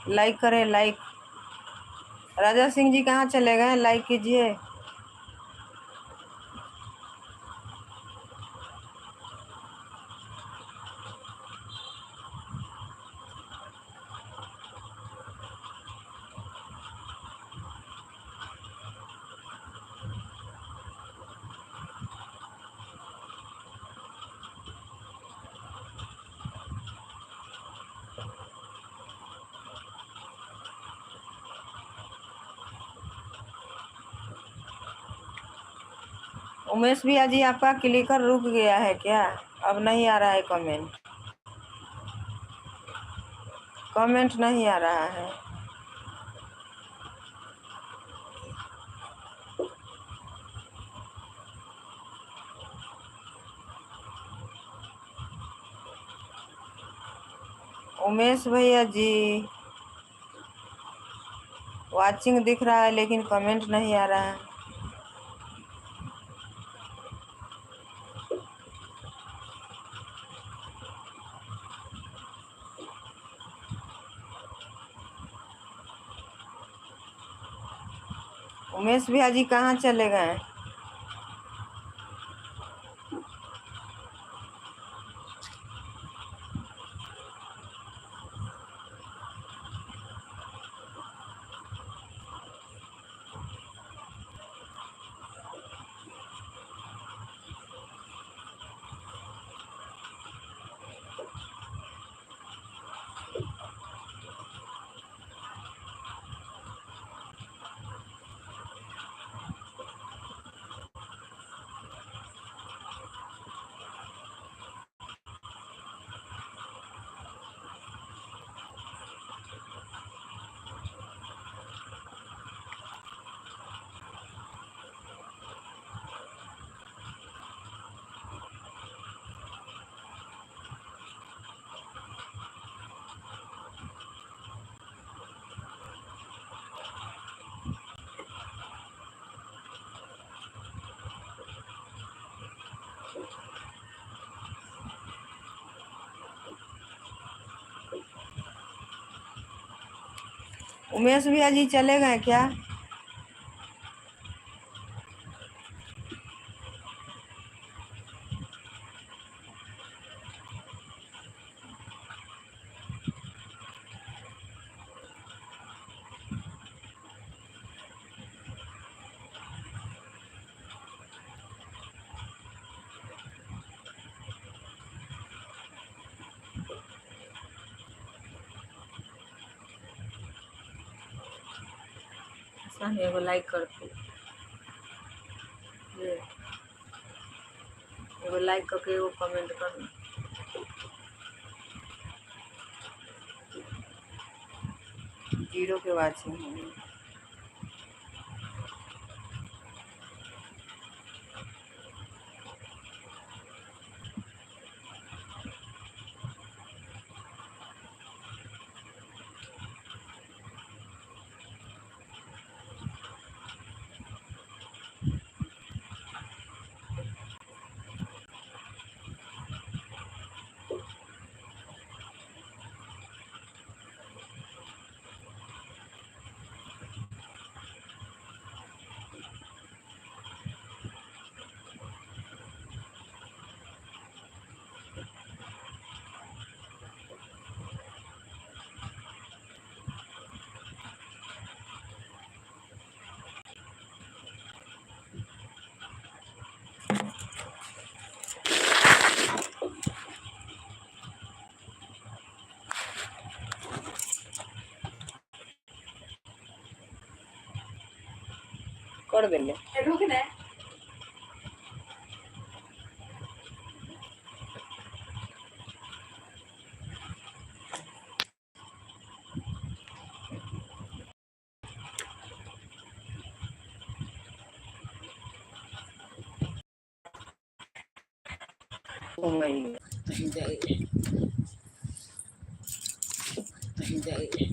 Like करें, like. Raja Singh ji कहाँ चले गए? लाइक कीजिए। उमेश भैया जी, आपका क्लिकर रुक गया है क्या? अब नहीं आ रहा है कमेंट, कमेंट नहीं आ रहा है। उमेश भैया जी, वाचिंग दिख रहा है लेकिन कमेंट नहीं आ रहा है। उमेश भैया जी कहाँ चले गए? उमेश भैया जी चले गए क्या? एगो लाइक करते, एगो लाइक करके एगो कमेंट करना। जीरो के वाचिंग है। कर देंगे। जाइए